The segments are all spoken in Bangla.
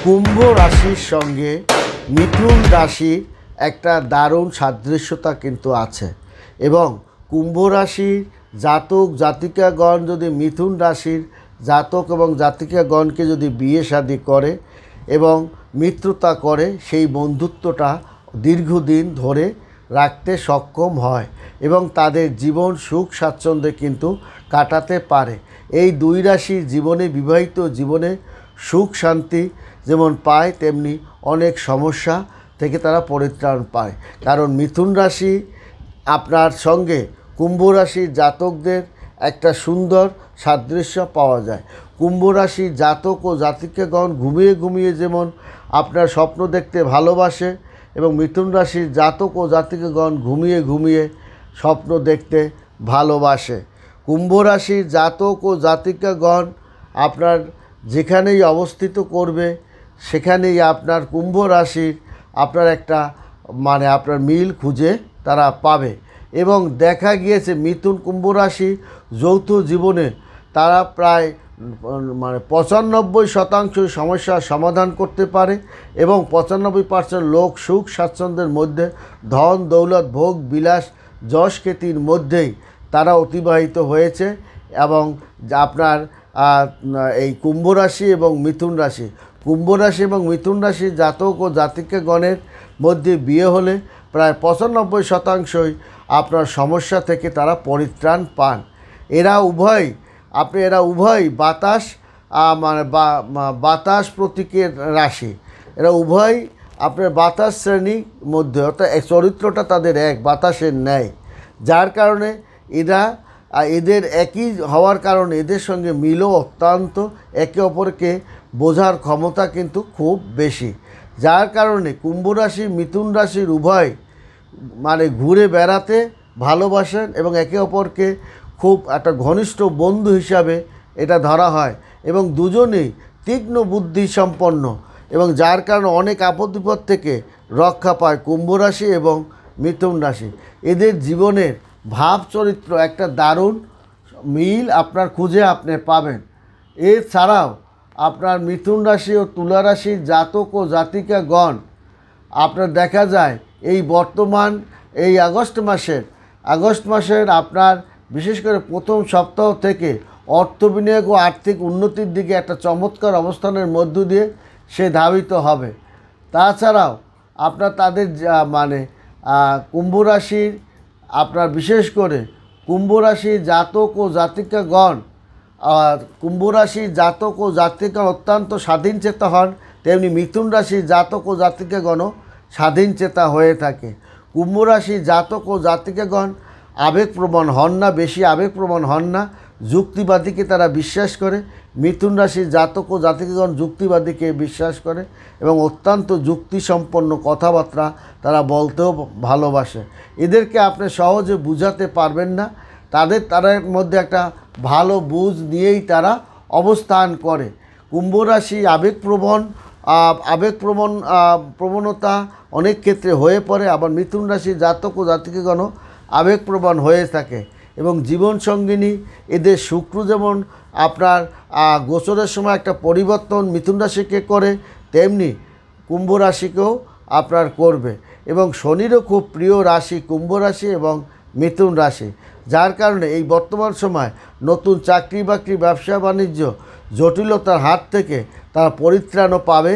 কুম্ভ রাশির সঙ্গে মিথুন রাশির একটা দারুণ সাদৃশ্যতা কিন্তু আছে এবং কুম্ভ রাশির জাতক জাতিকাগণ যদি মিথুন রাশির জাতক এবং জাতিকাগণকে যদি বিয়ে শাদী করে এবং মিত্রতা করে সেই বন্ধুত্বটা দীর্ঘদিন ধরে রাখতে সক্ষম হয় এবং তাদের জীবন সুখ স্বাচ্ছন্দ্যে কিন্তু কাটাতে পারে। এই দুই রাশির জীবনে বিবাহিত জীবনে সুখ শান্তি যেমন পায় তেমনি অনেক সমস্যা থেকে তারা পরিত্রাণ পায়। কারণ মিথুন রাশি আপনার সঙ্গে কুম্ভ রাশির জাতকদের একটা সুন্দর সাদৃশ্য পাওয়া যায়। কুম্ভ রাশির জাতক ও জাতিকাগণ ঘুমিয়ে ঘুমিয়ে যেমন আপনার স্বপ্ন দেখতে ভালোবাসে এবং মিথুন রাশির জাতক ও জাতিকাগণ ঘুমিয়ে ঘুমিয়ে স্বপ্ন দেখতে ভালোবাসে। কুম্ভ রাশির জাতক ও জাতিকাগণ আপনার যেখানেই অবস্থিত করবে সেখানেই আপনার কুম্ভ রাশির আপনার একটা আপনার মিল খুঁজে তারা পাবে এবং দেখা গিয়েছে মিথুন কুম্ভ রাশি যৌথ জীবনে তারা প্রায় 95% সমস্যার সমাধান করতে পারে এবং 95% লোক সুখ স্বাচ্ছন্দ্যের মধ্যে ধন দৌলত ভোগ বিলাস যশ খ্যাতির মধ্যেই তারা অতিবাহিত হয়েছে। এবং আপনার এই কুম্ভ রাশি এবং মিথুন রাশি এবং মিথুন রাশির জাতক ও জাতিকাগণের মধ্যে বিয়ে হলে প্রায় 95% আপনার সমস্যা থেকে তারা পরিত্রাণ পান। এরা উভয় বাতাস প্রতীকের রাশি। এরা উভয় আপনার বাতাস শ্রেণীর মধ্যে, অর্থাৎ চরিত্রটা তাদের এক বাতাসের ন্যায়, যার কারণে এদের একই হওয়ার কারণে এদের সঙ্গে মিলও অত্যন্ত, একে অপরকে বোঝার ক্ষমতা কিন্তু খুব বেশি, যার কারণে কুম্ভ রাশি মিথুন রাশির উভয় ঘুরে বেড়াতে ভালোবাসেন এবং একে অপরকে খুব একটা ঘনিষ্ঠ বন্ধু হিসাবে এটা ধরা হয় এবং দুজনেই তীক্ষ্ণ বুদ্ধি সম্পন্ন এবং যার কারণে অনেক আপদ বিপদ থেকে রক্ষা পায় কুম্ভ রাশি এবং মিথুন রাশি। এদের জীবনের ভাব চরিত্র একটা দারুণ মিল আপনার খুঁজে আপনি পাবেন। এছাড়াও আপনার মিথুন রাশি ও তুলা রাশির জাতক ও জাতিকাগণ আপনার দেখা যায় এই বর্তমান এই আগস্ট মাসের আপনার বিশেষ করে প্রথম সপ্তাহ থেকে অর্থ বিনিয়োগ ও আর্থিক উন্নতির দিকে একটা চমৎকার অবস্থানের মধ্য দিয়ে সে ধাবিত হবে। তাছাড়াও আপনার তাদের কুম্ভ রাশির আপনার বিশেষ করে কুম্ভ রাশির জাতক ও জাতিকাগণ অত্যন্ত স্বাধীনচেতা হন, তেমনি মিথুন রাশির জাতক ও জাতিকাগণও স্বাধীনচেতা হয়ে থাকে। কুম্ভ রাশির জাতক ও জাতিকাগণ আবেগপ্রবণ হন না, বেশি আবেগপ্রবণ হন না, যুক্তিবাদীকে তারা বিশ্বাস করে। মিথুন রাশির জাতক ও জাতিকাগণ যুক্তিবাদীকে বিশ্বাস করে এবং অত্যন্ত যুক্তিসম্পন্ন কথাবার্তা তারা বলতেও ভালোবাসে। এদেরকে আপনি সহজে বুঝাতে পারবেন না, তাদের মধ্যে একটা ভালো বুঝ নিয়েই তারা অবস্থান করে। কুম্ভ রাশি প্রবণতা অনেক ক্ষেত্রে হয়ে পড়ে, আবার মিথুন রাশির জাতক ও জাতিকাগণও আবেগপ্রবণ হয়ে থাকে এবং জীবনসঙ্গিনী এদের শুক্র যেমন আপনার গোচরের সময় একটা পরিবর্তন মিথুন রাশিকে করে, তেমনি কুম্ভ রাশিকেও আপনার করবে এবং শনিরও খুব প্রিয় রাশি কুম্ভ রাশি এবং মিথুন রাশি, যার কারণে এই বর্তমান সময় নতুন চাকরি বাকরি ব্যবসা বাণিজ্য জটিলতার হাত থেকে তারা পরিত্রাণও পাবে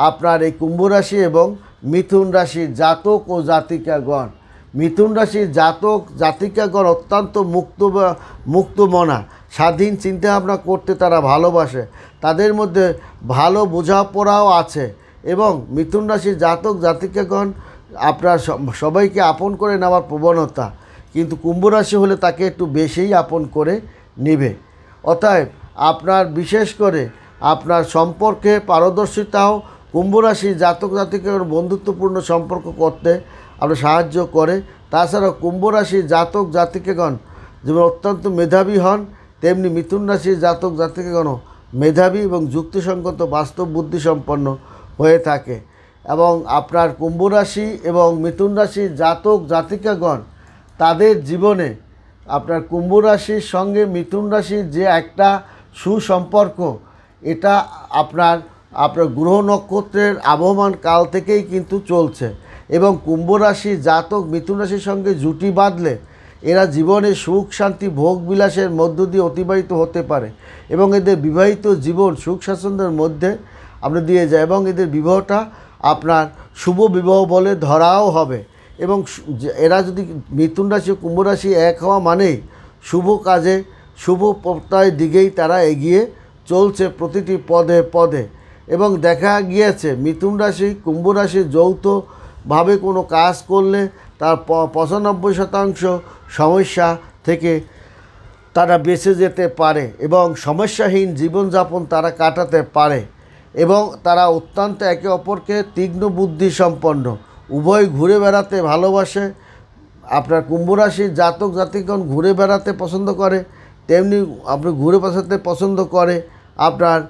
আপনার এই কুম্ভ রাশি এবং মিথুন রাশির জাতক ও জাতিকাগণ। মিথুন রাশির জাতক জাতিকাগণ অত্যন্ত মুক্তমনা, স্বাধীন চিন্তাভাবনা করতে তারা ভালোবাসে, তাদের মধ্যে ভালো বোঝাপড়াও আছে এবং মিথুন রাশির জাতক জাতিকাগণ আপনার সবাইকে আপন করে নেওয়ার প্রবণতা, কিন্তু কুম্ভ রাশি হলে তাকে একটু বেশিই আপন করে নেবে। অতএব আপনার বিশেষ করে আপনার সম্পর্কে পারদর্শিতাও কুম্ভ রাশির জাতক জাতিকাগণ বন্ধুত্বপূর্ণ সম্পর্ক করতে আপনার সাহায্য করে। তাছাড়াও কুম্ভ রাশির জাতক জাতিকাগণ যেমন অত্যন্ত মেধাবী হন, তেমনি মিথুন রাশির জাতক জাতিকাগণও মেধাবী এবং যুক্তিসঙ্গত বাস্তব বুদ্ধিসম্পন্ন হয়ে থাকে এবং আপনার কুম্ভ রাশি এবং মিথুন রাশির জাতক জাতিকাগণ তাদের জীবনে আপনার কুম্ভ রাশির সঙ্গে মিথুন রাশির যে একটা সুসম্পর্ক, এটা আপনার আপনার গ্রহ নক্ষত্রের আবহমান কাল থেকেই কিন্তু চলছে। এবং কুম্ভ রাশি জাতক মিথুন রাশির সঙ্গে জুটি বাঁধলে এরা জীবনে সুখ শান্তি ভোগ বিলাসের মধ্য দিয়ে অতিবাহিত হতে পারে এবং এদের বিবাহিত জীবন সুখ স্বাচ্ছন্দ্যের মধ্যে আপনার দিয়ে যায় এবং এদের বিবাহটা আপনার শুভ বিবাহ বলে ধরাও হবে। এবং এরা যদি মিথুন রাশি ও কুম্ভ রাশি এক হওয়া মানেই শুভ কাজে শুভ প্রত্যয়ের দিকেই তারা এগিয়ে চলছে প্রতিটি পদে পদে। এবং দেখা গিয়েছে মিথুন রাশি কুম্ভ রাশি যৌথভাবে কোনো কাজ করলে তার 95% সমস্যা থেকে তারা বেঁচে যেতে পারে এবং সমস্যাহীন জীবনযাপন তারা কাটাতে পারে এবং তারা অত্যন্ত একে অপরকে তীক্ষ্ণ বুদ্ধি সম্পন্ন, উভয় ঘুরে বেড়াতে ভালোবাসে। আপনার কুম্ভ রাশির জাতক জাতিকগণ ঘুরে বেড়াতে পছন্দ করে, তেমনি আপনি ঘুরে বেড়াতে পছন্দ করে আপনার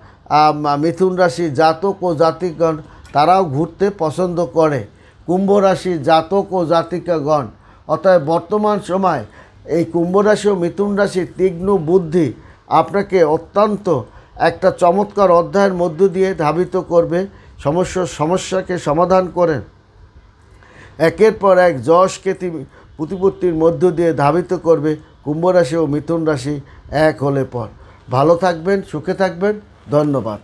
মিথুন রাশির জাতক ও জাতিকগণ, তারাও ঘুরতে পছন্দ করে কুম্ভ রাশির জাতক ও জাতিকাগণ। অতএব বর্তমান সময় এই কুম্ভ রাশি ও মিথুন রাশির তীক্ষ্ণ বুদ্ধি আপনাকে অত্যন্ত একটা চমৎকার অধ্যায়ের মধ্য দিয়ে ধাবিত করবে, সমস্যাকে সমাধান করে একের পর এক যশ খ্যাতি প্রতিপত্তির মধ্য দিয়ে ধাবিত করবে কুম্ভ রাশি ও মিথুন রাশি এক হলে পর। ভালো থাকবেন, সুখে থাকবেন, ধন্যবাদ।